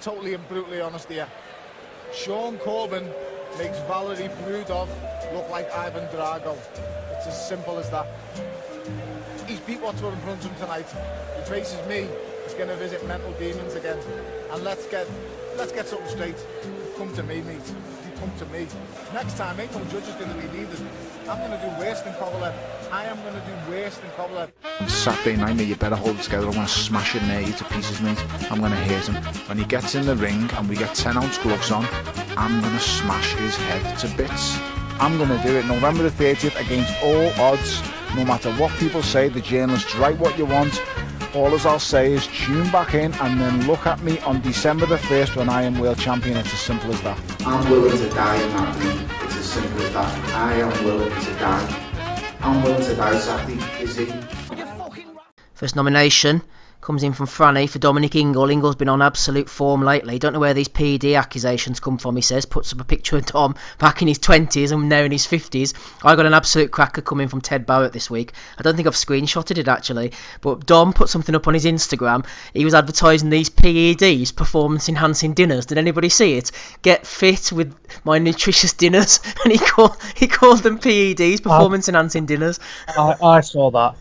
totally and brutally honest here. Sean Corbin makes Valery Brudov look like Ivan Drago. It's as simple as that. He's beat what's in front of him tonight. He faces me. He's going to visit mental demons again. And let's get something straight. Come to me, mate. You come to me. Next time, ain't no judges going to be needed. I'm going to do worse than Kovalev. I am going to do worse than Kovalev. Saturday night, mate, you better hold it together. I'm going to smash it near you to pieces, mate. I'm going to hit him. When he gets in the ring and we get 10-ounce gloves on, I'm going to smash his head to bits. I'm going to do it November the 30th against all odds. No matter what people say, the journalists write what you want. All as I'll say is tune back in and then look at me on December the 1st when I am world champion. It's as simple as that. I'm willing to die in that ring. It's as simple as that. I am willing to die. I'm willing to die, Saturday. Is he? First nomination comes in from Franny for Dominic Ingle. Ingle's been on absolute form lately. Don't know where these PED accusations come from, he says. Puts up a picture of Dom back in his 20s and now in his 50s. I got an absolute cracker coming from Ted Barrett this week. I don't think I've screenshotted it actually, but Dom put something up on his Instagram. He was advertising these PEDs, performance enhancing dinners. Did anybody see it? Get fit with my nutritious dinners. And he called them PEDs, performance enhancing dinners. I saw that.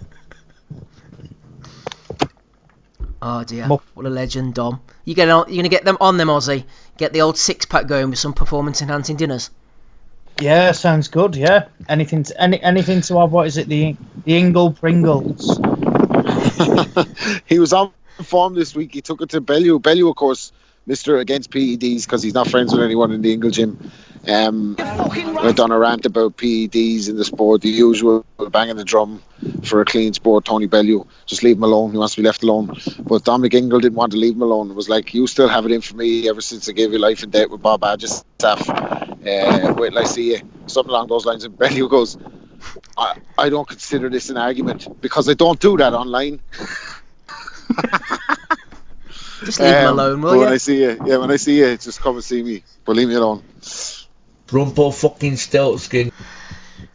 Oh dear, what a legend, Dom. You're going to get them on them, Aussie? Get the old six-pack going with some performance-enhancing dinners? Yeah, sounds good, yeah. Anything to have, what is it, the Ingle Pringles? He was on form this week. He took it to Bellew. Bellew, of course, Mr. Against PEDs because he's not friends with anyone in the Ingle gym. Went on a rant about PEDs in the sport, the usual banging the drum for a clean sport. Tony Bellew, just leave him alone, he wants to be left alone. But Dominic Ingle didn't want to leave him alone. It was like, you still have it in for me ever since I gave you life and death with Bob Badge's staff. Wait till I see you, something along those lines. And Bellew goes, I don't consider this an argument because I don't do that online. Just leave him alone, will you? When I see you, just come and see me, but leave me alone. Rumpo fucking Steltzkin.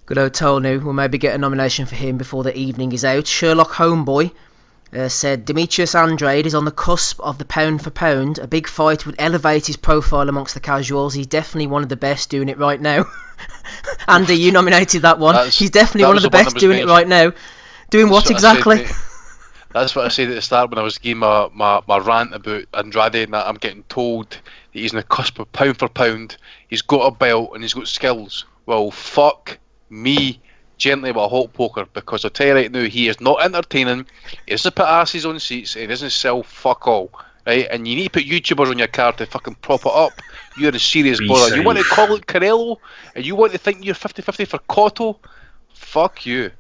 Good old Tony. We'll maybe get a nomination for him before the evening is out. Sherlock Homeboy said Demetrius Andrade is on the cusp of the pound for pound. A big fight would elevate his profile amongst the casuals. He's definitely one of the best doing it right now. Andy, you nominated that one. He's definitely one of the best doing it right now. Doing what exactly? That's what I said at the start when I was giving my rant about Andrade and that. I'm getting told that he's on the cusp of pound for pound. He's got a belt and he's got skills. Well, fuck me gently with a hot poker, because I'll tell you right now, he is not entertaining. He doesn't put asses on seats. He doesn't sell fuck all. Right? And you need to put YouTubers on your card to fucking prop it up. You're a serious bother. You want to call it Carello and you want to think you're 50-50 for Cotto? Fuck you.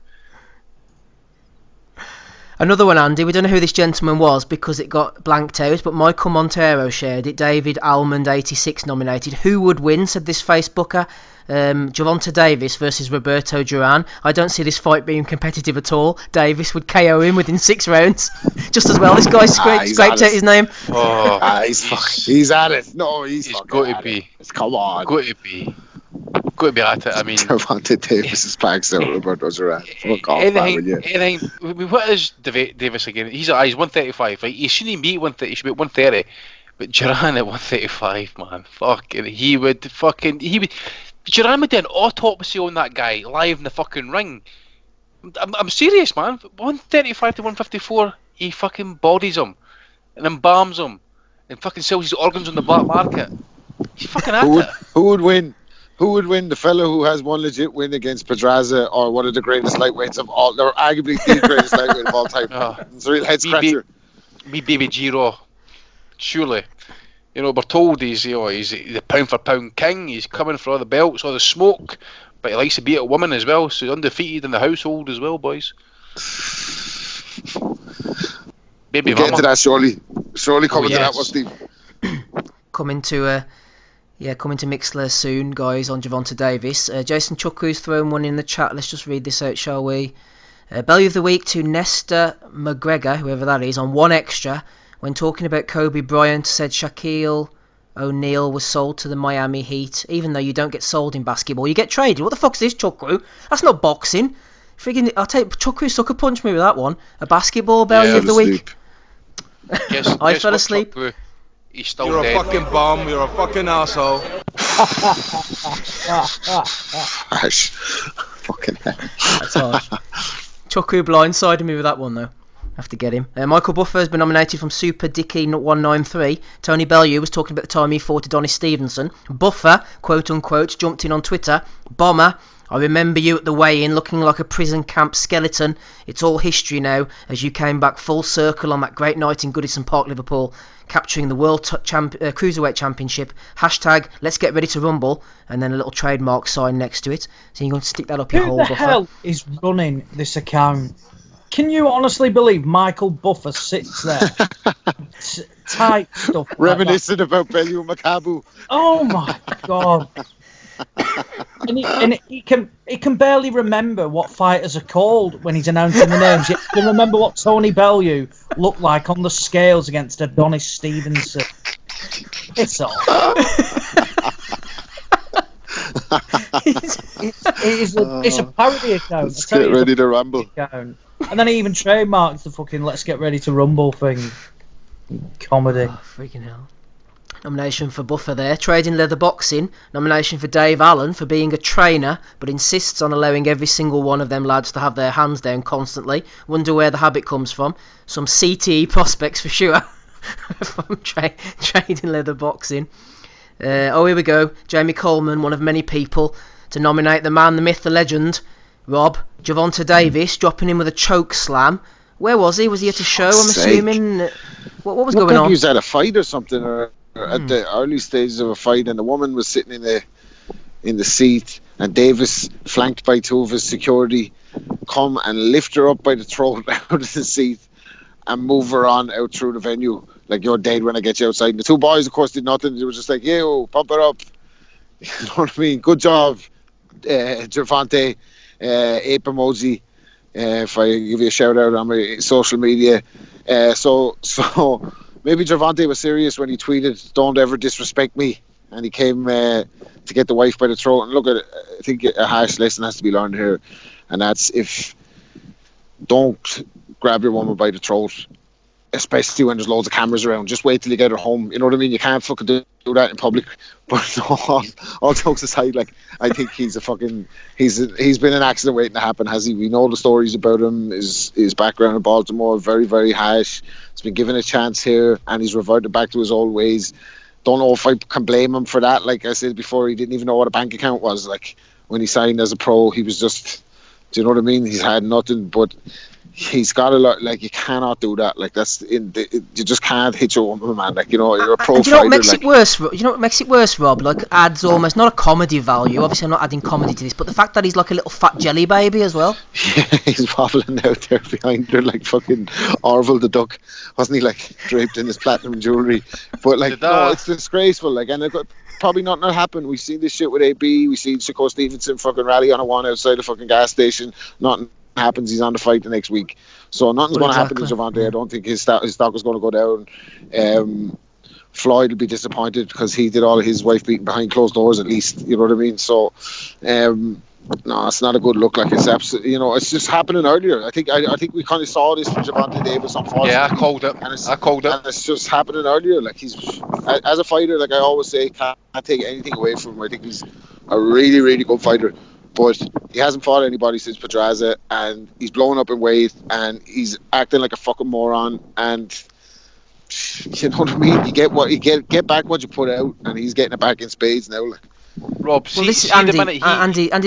Another one, Andy. We don't know who this gentleman was because it got blanked out, but Michael Montero shared it. David Almond 86 nominated. Who would win, said this Facebooker. Gervonta Davis versus Roberto Duran. I don't see this fight being competitive at all. Davis would KO him within 6 rounds. Just as well. This guy scraped out his name. Oh, he's at it. No, he's got to be. Come on. Got to be. Got to be at it. I mean, Gervonta Davis bags out Roberto Duran. Fuck off, man, will you? What is Davis again? He's 135, right? He shouldn't be 130. He should be 130. But Duran at 135, man. Fucking, he would. Duran would do an autopsy on that guy live in the fucking ring. I'm serious, man. 135 to 154, he fucking bodies him and embalms him and fucking sells his organs on the black market. He's fucking at it. Who would win? Who would win? The fellow who has one legit win against Pedraza, or one of the greatest lightweights of all, or arguably the greatest lightweight of all time? It's a real head scratcher. Me baby Giro, surely. You know, we're told he's the pound for pound king. He's coming for all the belts, all the smoke, but he likes to beat a woman as well. So he's undefeated in the household as well, boys. Baby we'll get to that surely coming to that one, Steve. Coming to Mixler soon, guys, on Gervonta Davis. Jason Chukru's thrown one in the chat. Let's just read this out, shall we? Bellew of the week to Nesta McGregor, whoever that is, on One Extra. When talking about Kobe Bryant, said Shaquille O'Neal was sold to the Miami Heat. Even though you don't get sold in basketball, you get traded. What the fuck's this, Chukru? That's not boxing. I'll take Chukru sucker punch me with that one. A basketball Bellew of the week. I fell asleep. he's still You're dead. a fucking bum. You're a fucking asshole. Harsh. Fucking hell. That's harsh. Chucku blindsided me with that one though. Have to get him. Michael Buffer has been nominated from Super Dicky 193. Tony Bellew was talking about the time he fought Adonis Stevenson. Buffer, quote unquote, jumped in on Twitter. Bomber, I remember you at the weigh-in looking like a prison camp skeleton. It's all history now as you came back full circle on that great night in Goodison Park, Liverpool, capturing the World Cruiserweight Championship. Hashtag let's get ready to rumble, and then a little trademark sign next to it. So you're going to stick that up your hole, Who the Buffer. hell is running this account? Can you honestly believe Michael Buffer sits there, type stuff like Reminiscent about Bellew and Makabu. Oh my god! and he can barely remember what fighters are called when he's announcing the names. He can remember what Tony Bellew looked like on the scales against Adonis Stevenson. It's all. It's a parody account. Let's get ready to rumble. Account. And then he even trademarks the fucking "Let's get ready to rumble" thing. Comedy. Oh, freaking hell. Nomination for Buffer there. Trading Leather Boxing. Nomination for Dave Allen for being a trainer, but insists on allowing every single one of them lads to have their hands down constantly. Wonder where the habit comes from. Some CTE prospects for sure. From Trading Leather Boxing. Here we go. Jamie Coleman, one of many people to nominate the man, the myth, the legend. Rob, Javonta Davis, dropping him with a choke slam. Where was he? Was he at a show, I'm assuming? What was going on? He was at a fight or something, or at the early stages of a fight, and the woman was sitting in the seat, and Davis, flanked by two of his security, come and lift her up by the throat out of the seat and move her on out through the venue. Like, you're dead when I get you outside. And the two boys, of course, did nothing. They were just like, yo, pump her up. You know what I mean? Good job, Gervonta. Ape emoji, if I give you a shout out on my social media. So maybe Gervonta was serious when he tweeted, "Don't ever disrespect me," and he came to get the wife by the throat. And look at it, I think a harsh lesson has to be learned here, and that's don't grab your woman by the throat, especially when there's loads of cameras around. Just wait till you get her home. You know what I mean? You can't fucking do that in public. But all jokes aside, like, I think he's been an accident waiting to happen, has he? We know the stories about him. His background in Baltimore, very, very harsh. He's been given a chance here, and he's reverted back to his old ways. Don't know if I can blame him for that. Like I said before, he didn't even know what a bank account was. Like, when he signed as a pro, he was just, do you know what I mean? He's had nothing, but he's got a lot. Like, you cannot do that. Like, you just can't hit your woman, man. Like, you know, you're a pro and do you know fighter. What makes it worse? You know what makes it worse, Rob? Like, adds almost not a comedy value. Obviously, I'm not adding comedy to this, but the fact that he's like a little fat jelly baby as well. Yeah, he's wobbling out there behind her like fucking Orville the Duck, wasn't he? Like, draped in his platinum jewellery. But like, no, it's disgraceful. Like, and probably nothing will happen. We've seen this shit with AB. We seen Shakur Stevenson fucking rally on a one outside a fucking gas station. Nothing happens. He's on the fight the next week, so nothing's going to happen to Gervonta. I don't think his stock is going to go down. Floyd will be disappointed because he did all of his wife beating behind closed doors, at least, you know what I mean. So no, it's not a good look. Like, it's absolutely, you know, it's just happening earlier. I think we kind of saw this from Gervonta Davis, unfortunately. Yeah, I called it. And it's just happening earlier. Like, he's, as a fighter, like I always say, can't take anything away from him. I think he's a really, really good fighter. But he hasn't fought anybody since Pedraza, and he's blowing up in weight, and he's acting like a fucking moron. And you know what I mean? You get back what you put out, and he's getting it back in spades now. Like, Rob, well, this is Andy,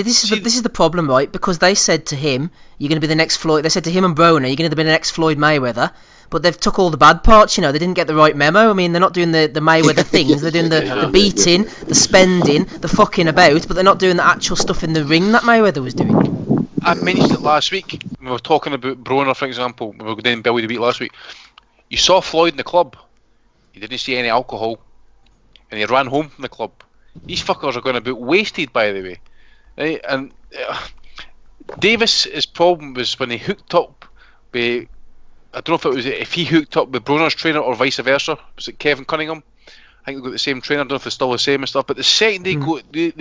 this is the problem, right? Because they said to him, "You're going to be the next Floyd." They said to him and Broner, "You're going to be the next Floyd Mayweather." But they've took all the bad parts, you know. They didn't get the right memo. I mean, they're not doing the Mayweather things. They're doing the beating, the spending, the fucking about, but they're not doing the actual stuff in the ring that Mayweather was doing. I mentioned it last week. We were talking about Broner, for example. We were doing Bellew the Beat last week. You saw Floyd in the club. You didn't see any alcohol, and he ran home from the club. These fuckers are going to be wasted, by the way. Right? And Davis' problem was when he hooked up with, I don't know if he hooked up with Broner's trainer or vice versa. Was it Kevin Cunningham? I think they got the same trainer. I don't know if it's still the same and stuff. But the second they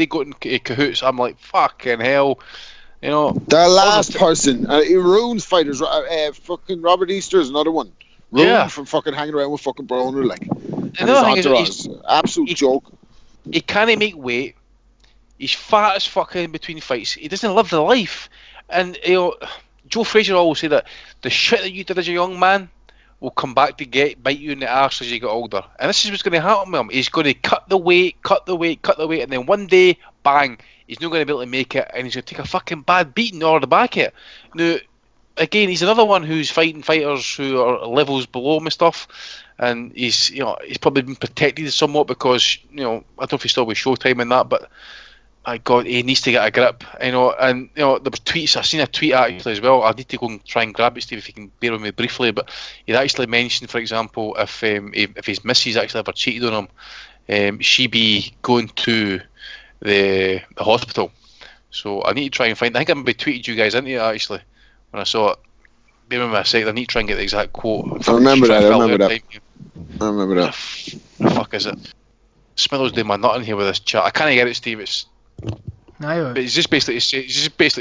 got in cahoots, I'm like, fucking hell. You know, the last person, he ruins fighters. Fucking Robert Easter is another one. Ruined from fucking hanging around with fucking Broner. Like, And his entourage, absolute joke. He can't make weight. He's fat as fuck in between fights. He doesn't live the life. And Joe Frazier always said that the shit that you did as a young man will come back to bite you in the arse as you get older. And this is what's going to happen with him. He's going to cut the weight, and then one day, bang, he's not going to be able to make it, and he's going to take a fucking bad beating in order to back it. Now, again, he's another one who's fighting fighters who are levels below him and stuff, and he's probably been protected somewhat because, I don't know if he's still with Showtime and that, but my God, he needs to get a grip, and there were tweets, I've seen a tweet actually as well, I need to go and try and grab it, Steve, if you can bear with me briefly, but he'd actually mentioned, for example, if his missus actually ever cheated on him, she'd be going to the hospital. So I need to try and find, I think I maybe tweeted you guys into it actually, when I saw it. Bear with me a second, I need to try and get the exact quote. I remember that. What the fuck is it? Smithers doing my nut in here with this chat. I can't get it, Steve, but he's just basically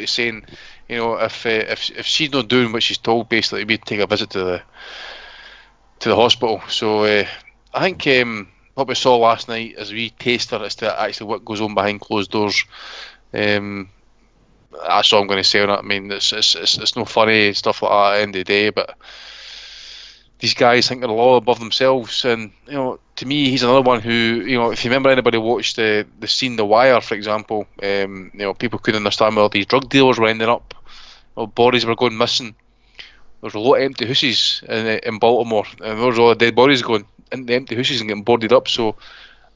saying, if she's not doing what she's told, basically we'd take a visit to the hospital. So I think what we saw last night is a wee taster as to actually what goes on behind closed doors. That's all I'm going to say on it. I mean, it's no funny stuff like that at the end of the day, but these guys think they're a lot above themselves, and to me, he's another one who, if you remember, anybody watched the scene The Wire, for example, people couldn't understand where these drug dealers were ending up, bodies were going missing. There was a lot of empty houses in Baltimore, and there was all the dead bodies going into the empty houses and getting boarded up. So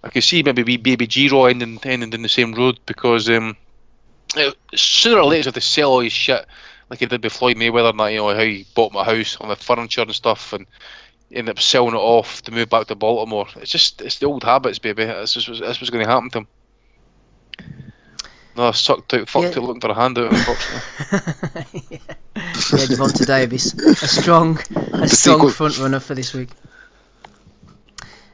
I could see maybe wee baby G-Raw ending in the same road, because sooner or later, if they sell all his shit, like he did with Floyd Mayweather, and that, how he bought my house on the furniture and stuff, and ended up selling it off to move back to Baltimore. It's the old habits, baby. That's what's going to happen to him. No, sucked out, fucked out, looking for a handout, unfortunately. Yeah, Devonta Davis, a strong front runner for this week.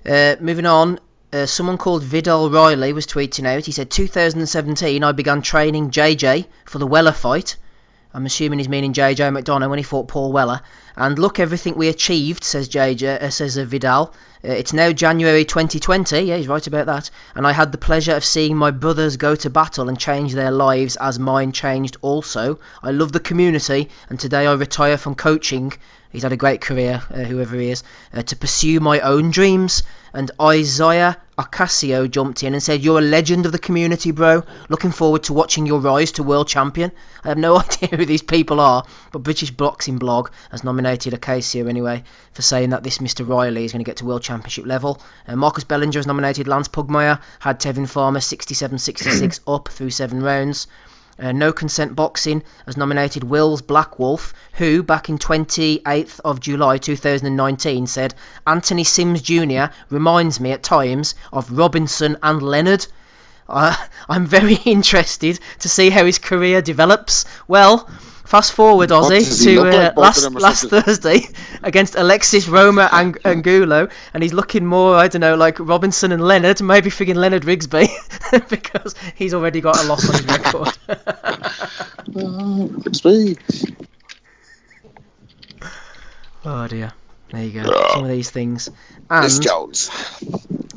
Moving on. Someone called Vidal Riley was tweeting out. He said, 2017, I began training JJ for the Weller fight. I'm assuming he's meaning JJ McDonough when he fought Paul Weller. And look, everything we achieved, says Vidal. It's now January 2020. Yeah, he's right about that. And I had the pleasure of seeing my brothers go to battle and change their lives as mine changed also. I love the community, and today I retire from coaching. He's had a great career, whoever he is, to pursue my own dreams. And Isaiah Ocasio jumped in and said, you're a legend of the community, bro. Looking forward to watching your rise to world champion. I have no idea who these people are, but British Boxing Blog has nominated Ocasio anyway for saying that this Mr. Riley is going to get to world championship level. Marcus Bellinger has nominated Lance Pugmire, had Tevin Farmer 67-66 up through 7 rounds. No Consent Boxing has nominated Wills Blackwolf, who back in 28th of July 2019 said, Anthony Sims Jr. reminds me at times of Robinson and Leonard. I'm very interested to see how his career develops. Well, fast forward, Ozzy, to last Thursday against Alexis Roma Angulo, and he's looking more, I don't know, like Robinson and Leonard, maybe friggin' Leonard Rigsby, because he's already got a loss on his record. Rigsby. Oh dear. There you go. Some of these things. And Miss Jones.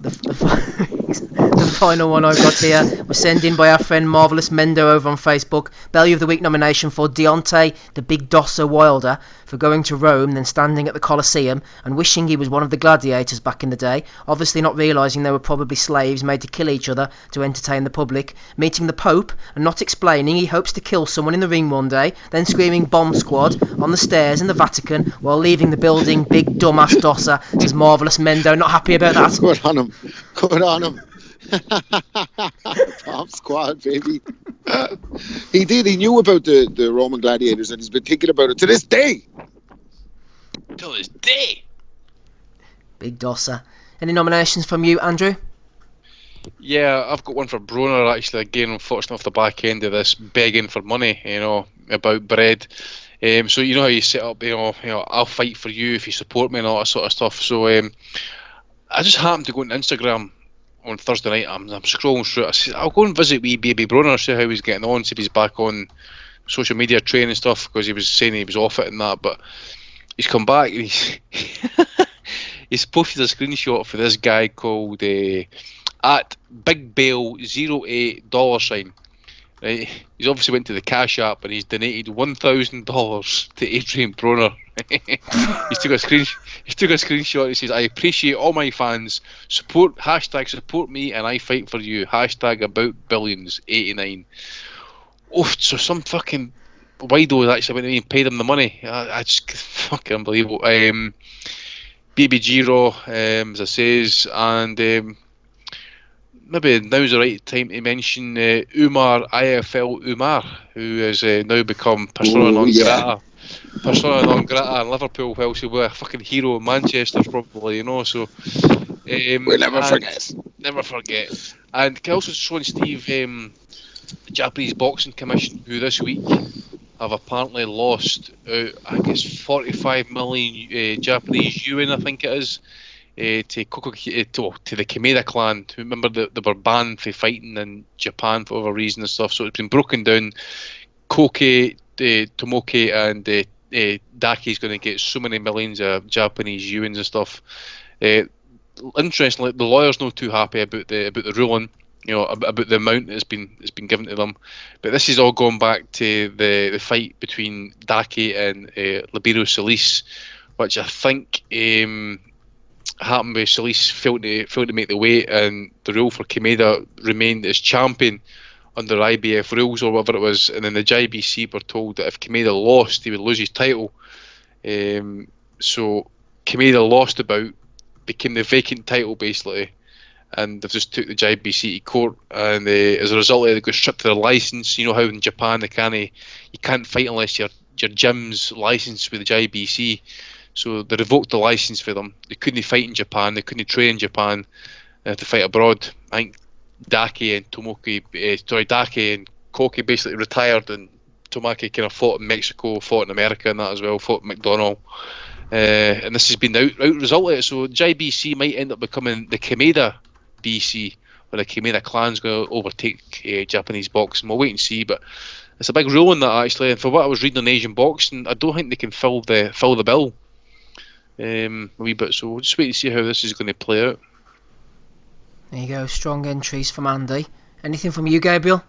The final one I've got here was sent in by our friend Marvellous Mendo over on Facebook. Bellew of the Week nomination for Deontay the Big Dosser Wilder for going to Rome, then standing at the Colosseum and wishing he was one of the gladiators back in the day, obviously not realising they were probably slaves made to kill each other to entertain the public, meeting the Pope and not explaining he hopes to kill someone in the ring one day, then screaming bomb squad on the stairs in the Vatican while leaving the building. Big dumbass Dosser, says Marvellous Mendo. Not happy about that. Good on him. Bomb squad, baby. He knew about the Roman gladiators, and he's been thinking about it to this day. Big Dosser. Any nominations from you, Andrew? Yeah, I've got one for Broner, actually, again, unfortunately, off the back end of this, begging for money, about bread. So you know how you set up, I'll fight for you if you support me and all that sort of stuff. So I just happened to go on Instagram on Thursday night. I'm scrolling through it. I said, I'll go and visit wee baby Broner, see how he's getting on, see if he's back on social media training stuff, because he was saying he was off it and that, but he's come back and he's posted a screenshot for this guy called at Big Bale $08. Right, he's obviously went to the Cash App and he's donated $1,000 to Adrian Broner. He took a screenshot. He says, "I appreciate all my fans. Support me and I fight for you. About billions 89." Oh, so some fucking wido actually went and paid him the money. I just fucking unbelievable. BBG Raw, as I says, and maybe now's the right time to mention IFL Umar, who has now become persona non grata. Persona non grata in Liverpool, whilst he was a fucking hero in Manchester, probably, you know. So we'll never forget. Never forget. And can I also just want Steve, the Japanese Boxing Commission, who this week have apparently lost, I guess, 45 million Japanese yuan, I think it is. To the Kameda clan, who remember they were banned from fighting in Japan for whatever reason and stuff. So it's been broken down. Koke, Tomoke, and Daki's going to get so many millions of Japanese yuans and stuff. Interestingly, the lawyer's not too happy about the ruling, you know, about the amount that's been given to them. But this is all going back to the fight between Daki and Libero Solis, which I think happened with Solis failed to make the weight, and the rule for Kameda remained as champion under IBF rules or whatever it was, and then the JBC were told that if Kameda lost, he would lose his title. So Kameda lost the bout, became the vacant title basically, and they've just took the JBC to court, and as a result they got stripped of their license. You know how in Japan you can't fight unless your gym's licensed with the JBC. So they revoked the license for them. They couldn't fight in Japan. They couldn't train in Japan. They had to fight abroad. I think Daki and Koke basically retired, and Tomaki kind of fought in Mexico, fought in America and that as well, fought in McDonald. And this has been the out result of it. So JBC might end up becoming the Kameda BC, where the Kameda clan's going to overtake Japanese boxing. We'll wait and see, but it's a big rule in that actually. And for what I was reading on Asian boxing, I don't think they can fill the bill. A wee bit, so we'll just wait to see how this is going to play out. There you go, strong entries from Andy. Anything from you, Gabriel?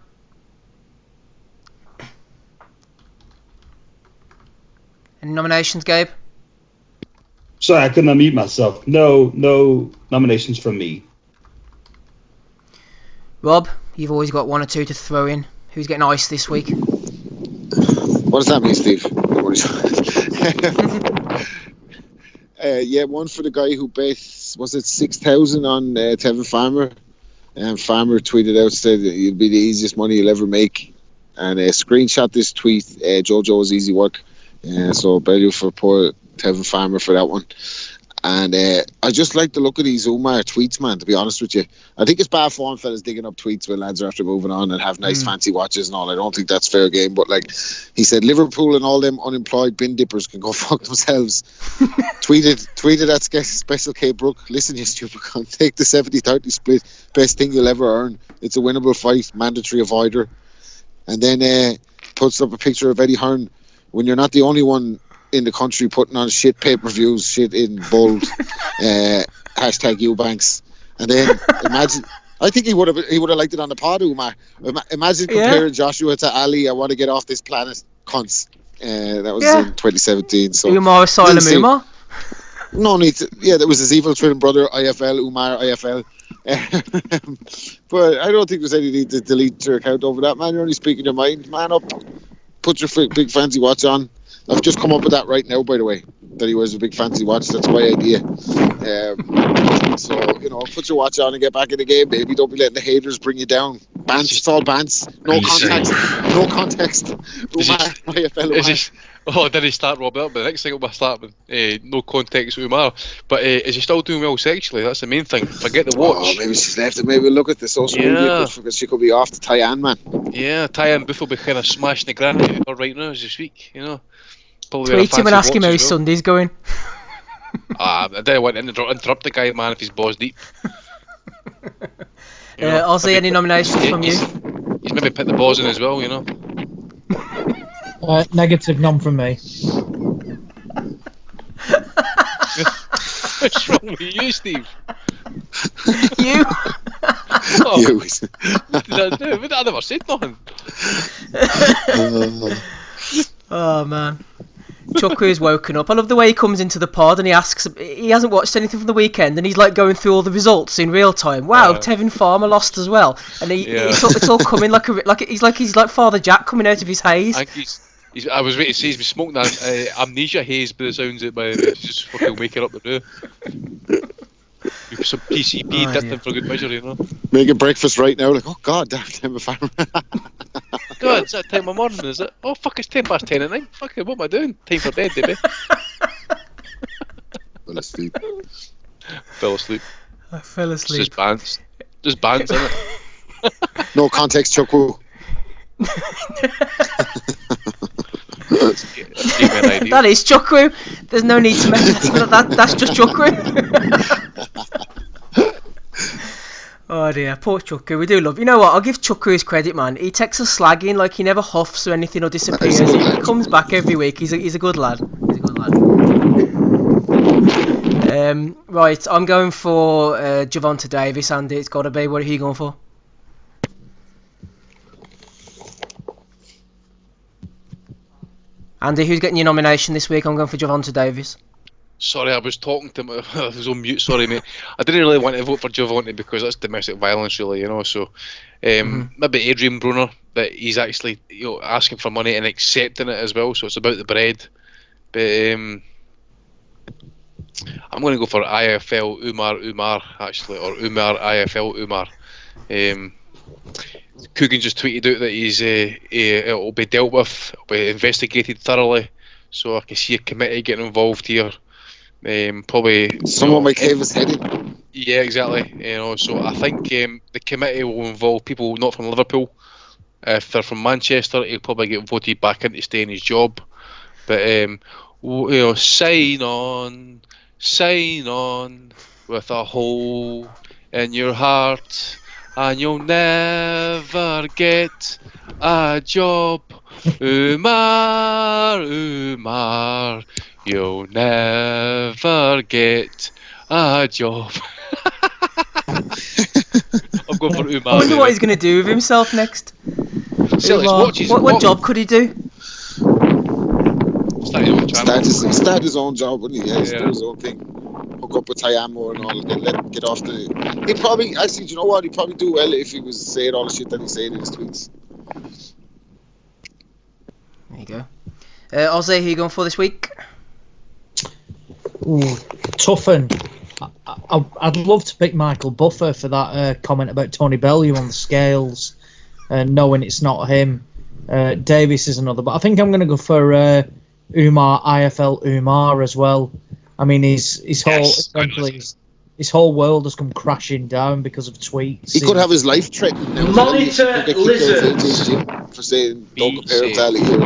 Any nominations, Gabe? Sorry, I couldn't unmute myself. No nominations from me. Rob, you've always got one or two to throw in. Who's getting ice this week? What does that mean, Steve? Yeah, one for the guy who bet, was it 6,000 on Tevin Farmer? And Farmer tweeted out, said it'll be the easiest money you'll ever make. And screenshot this tweet, JoJo's easy work. So Bellew for poor Tevin Farmer for that one. And I just like the look of these Umar tweets, man, to be honest with you. I think it's bad form fellas digging up tweets when lads are after moving on and have nice fancy watches and all. I don't think that's fair game. But like he said, Liverpool and all them unemployed bin dippers can go fuck themselves. tweeted at Special K Brook, listen you stupid cunt, take the 70-30 split, best thing you'll ever earn. It's a winnable fight, mandatory avoider. And then puts up a picture of Eddie Hearn when you're not the only one in the country putting on shit pay-per-views, shit in bold, hashtag Eubanks. And then imagine, I think he would have liked it on the pod, Umar. Imagine comparing Joshua to Ali. I want to get off this planet, cunts. That was in 2017. So Umar Asylum Umar? No need to, there was his evil twin brother, IFL, Umar, IFL. But I don't think there's any need to delete your account over that, man. You're only speaking your mind. Man up, put your big fancy watch on. I've just come up with that right now, by the way, that he wears a big fancy watch. That's my idea. So, put your watch on and get back in the game, baby. Don't be letting the haters bring you down. Bants, it's all bants. No context. No context. Did he start Rob up? But the next thing will start with no context with Umar. But is he still doing well sexually? That's the main thing. Forget the watch. Oh, maybe she's left it. Maybe look at the social media because she could be off to Tyann, man. Yeah, Tyann Booth will be kind of smashing the ground out of her right now as we speak, Tweet him and ask him how his Sunday's going. I didn't want to interrupt the guy, man, if he's balls deep. Ozzy, any nominations from you? He's maybe put the balls in as well, Negative, none from me. What's wrong with you, Steve? You? Oh, You. what did I do? I never said nothing. Oh man. Chuckwu's woken up. I love the way he comes into the pod and he asks. He hasn't watched anything from the weekend, and he's like going through all the results in real time. Wow, Tevin Farmer lost as well, and it's all coming like he's like Father Jack coming out of his haze. I think I was waiting to say he's been smoking that amnesia haze, by the sounds of it, but he's just fucking waking up the new. Some PCP did them for good measure, you know. Making breakfast right now, like, oh god, damn, time of farm. God, it's that time of morning, is it? Oh fuck, it's 10:10 at night. Fucking, what am I doing? Time for bed, baby. Fell asleep. Fell asleep. I fell asleep. Just bands, isn't it? No context, Chuckwu. That is Chuckwu. There's no need to mention that. That's just Chuckwu. Oh dear, poor Chuckwu. We do love. You know what? I'll give Chuckwu his credit, man. He takes us slagging, like he never huffs or anything or disappears. He comes back every week. He's a good lad. He's a good lad. Right, I'm going for Javonte Davis. Andy, it's got to be. What are you going for? Andy, who's getting your nomination this week? I'm going for Javonte Davis. Sorry, I was talking to him. I was on mute. Sorry, mate. I didn't really want to vote for Javonte because that's domestic violence, really, you know. So maybe Adrian Brunner, that he's actually asking for money and accepting it as well. So it's about the bread. But I'm going to go for IFL Umar actually, or Umar IFL Umar. Coogan just tweeted out that it'll be dealt with, it'll be investigated thoroughly. So I can see a committee getting involved here. Probably someone might cave his head in. Yeah, exactly. You know, so I think the committee will involve people not from Liverpool. If they're from Manchester, he'll probably get voted back into staying his job. But sign on with a hole in your heart, and you'll never get a job. Umar, you'll never get a job. I'm going for Umar. I wonder what he's going to do with himself next. What job could he do? Start his own job, wouldn't he? Yeah, do his own thing. Hook up with Tayamo and all, and let him get off the... He'd probably... Actually, do you know what? He'd probably do well if he was saying all the shit that he's saying in his tweets. There you go. Ozzy, who are you going for this week? Ooh, tough one. I'd love to pick Michael Buffer for that comment about Tony Bellew on the scales, knowing it's not him. Davis is another, but I think I'm going to go for Umar, IFL Umar as well. I mean, his whole world has come crashing down because of tweets. He could have his life threatened. Monitor lizards for saying don't compare him to Ali here.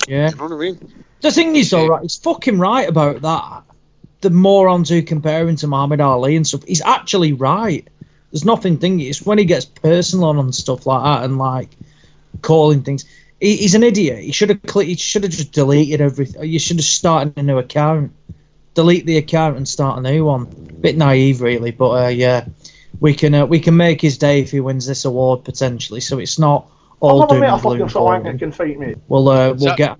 Yeah. You know what I mean? The thing is, though, right, he's fucking right about that. The morons who compare him to Muhammad Ali and stuff, he's actually right. There's nothing thingy. It's when he gets personal on stuff like that and like calling things. He's an idiot. He should have just deleted everything. You should have started a new account. Delete the account and start a new one. Bit naive, really, but yeah, we can make his day if he wins this award potentially. So it's not all doom and gloom for him. We'll get.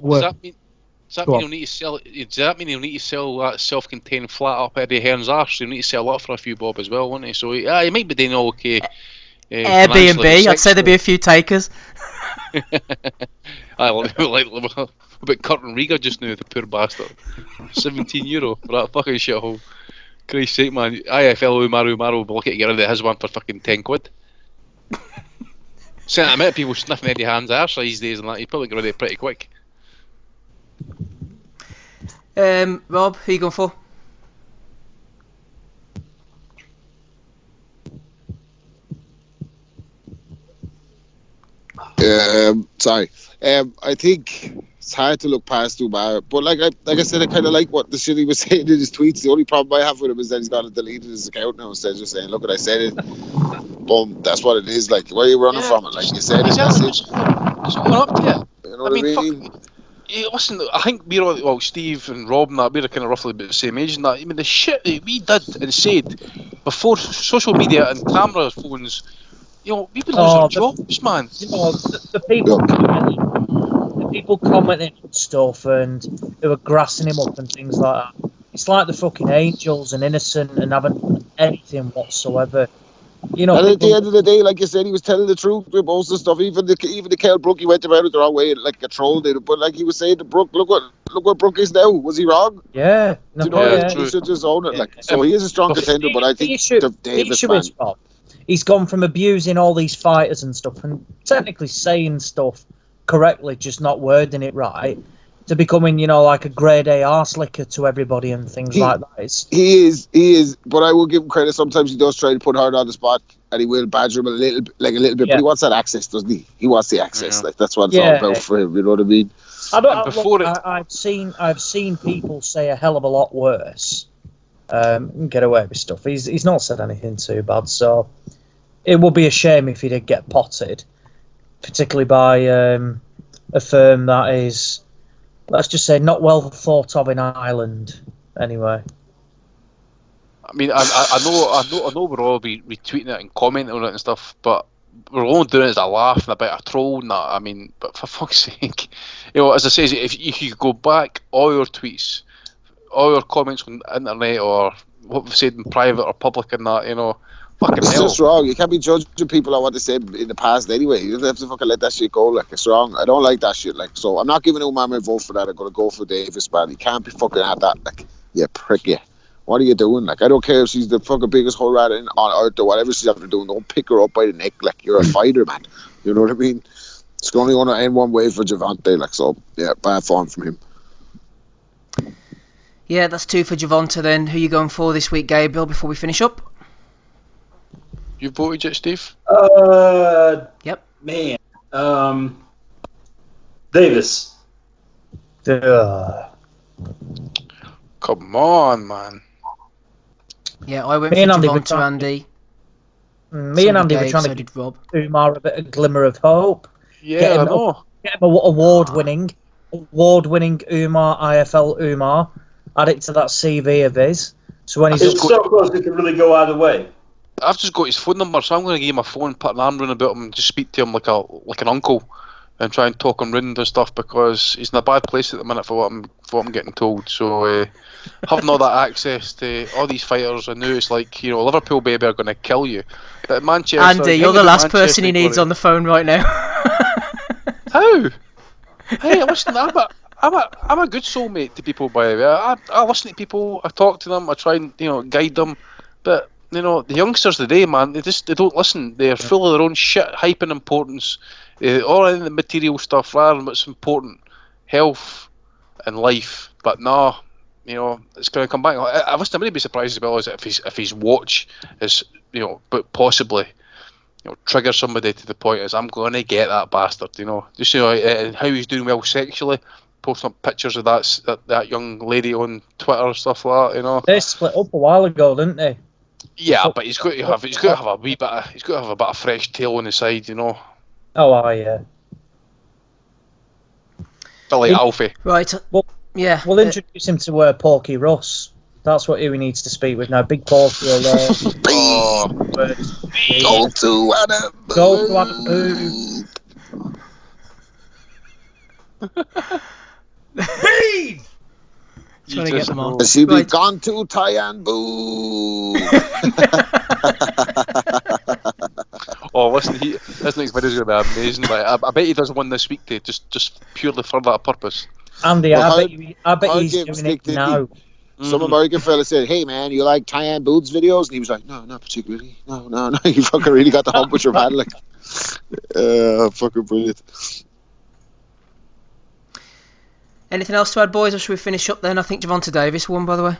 Does that mean he'll need to sell? Does that mean he'll need to sell that self-contained flat up Eddie Hearn's arse? He'll need to sell that for a few bob as well, won't he? So he might be doing all okay. Airbnb. I'd say there'd be a few takers. I like about Curtin Riga just now, the poor bastard. €17 for that fucking shithole. Christ's sake, man. IFL Umar will be lucky to get rid of his one for fucking £10. So I met people sniffing Eddie Hearn's arse these days and that. He'd probably get rid of it pretty quick. Rob, who you going for? Sorry. I think it's hard to look past Umar, but like I said, I kind of like what the shit he was saying in his tweets. The only problem I have with him is that he's got to delete his account now instead of just saying, "Look what I said it." Boom, that's what it is. Like, where are you running from it? Like you said it, that's it. It's going up to you. You know what I mean? listen, I think we're all, well, Steve and Rob and that, we're kind of roughly about the same age and that. I mean, the shit that we did and said before social media and camera phones, you know, we would lose our jobs, man. You know, the people commenting on stuff and who are grassing him up and things like that. It's like the fucking angels and innocent and haven't anything whatsoever. You know, and at the end of the day, like you said, he was telling the truth with most of the stuff. Even the Kel Brook, he went about it the wrong way, like a troll did. But like he was saying to Brook, look what Brook is now. Was he wrong? Yeah, no, you know, he should just own it. Like, so he is a strong contender, but I think the Davis man. He's gone from abusing all these fighters and stuff, and technically saying stuff correctly, just not wording it right, to becoming, you know, like a grade A arse licker to everybody and things like that. He is, but I will give him credit. Sometimes he does try to put hard on the spot, and he will badger him a little bit, but he wants that access, doesn't he? He wants the access, like that's what it's all about for him. You know what I mean? I've seen people say a hell of a lot worse, get away with stuff. He's not said anything too bad, so it would be a shame if he did get potted, particularly by a firm that is, let's just say, not well thought of in Ireland, anyway. I mean, I know we're all be retweeting it and commenting on it and stuff, but we're only doing it as a laugh and a bit of troll and that. I mean, but for fuck's sake, you know, as I say, if you go back all your tweets, all your comments on the internet or what we've said in private or public and that, you know, fucking it's hell. just wrong. You can't be judging people on what they said in the past anyway. You have to fucking let that shit go. Like, it's wrong. I don't like that shit. Like, so I'm not giving Umar my vote for that. I'm gonna go for Davis, man. You can't be fucking at that. Like, you prick, you. What are you doing? Like, I don't care if she's the fucking biggest whole rat on earth or whatever she's after doing. Don't pick her up by the neck. Like, you're a fighter, man. You know what I mean? It's only going to end one way for Javante. Like, so yeah, bad form from him. Yeah, that's 2 for Javante then. Who are you going for this week, Gabriel, before we finish up? You voted yet, Steve? Yep. Man. Davis. Come on, man. Yeah, I went for Javante, Andy. Me and Andy were trying to give Umar a bit of glimmer of hope. Yeah, I know. Get him award-winning Umar, IFL Umar. Add it to that CV of his. So when it's so close, it can really go either way. I've just got his phone number, so I'm going to give him a phone, put an arm around about him, and just speak to him like an uncle, and try and talk him round and stuff, because he's in a bad place at the minute for what I'm getting told. So having all that access to all these fighters, I knew it's like, you know, Liverpool baby are going to kill you. But Manchester, Andy, you're the last person he needs on the phone right now. How? Hey, listen, I'm a good soulmate to people, by the way. I listen to people, I talk to them, I try and, you know, guide them, but you know, the youngsters today, man, they don't listen. They're full of their own shit, hype and importance, all in the material stuff rather than what's important, health and life. But no, you know, it's going to come back. I wouldn't be surprised as well as if his watch is, you know, but possibly, you know, trigger somebody to the point as I'm going to get that bastard, you know, just, you know, and how he's doing well sexually, posting up pictures of that young lady on Twitter and stuff like that, you know. They split up a while ago, didn't they? Yeah, but he's got to have a bit of fresh tail on the side, you know. Oh, yeah. But like Alfie. Right. Well, yeah. We'll introduce him to Porky Russ. That's what he needs to speak with now. Big Porky will. Go to Annaboo. Bean! Trying to get them on. She be gone to Tyann Boo. Oh, listen, this next video is going to be amazing. Like, I bet he does one this week to just purely for that purpose. Andy, I bet he's doing it now. Some American fella said, "Hey man, you like Tyann Boo's videos?" And he was like, "No, not particularly. No." You fucking really got the hump with your man, like, fucking brilliant. Anything else to add, boys, or should we finish up then? I think Javante Davis won, by the way.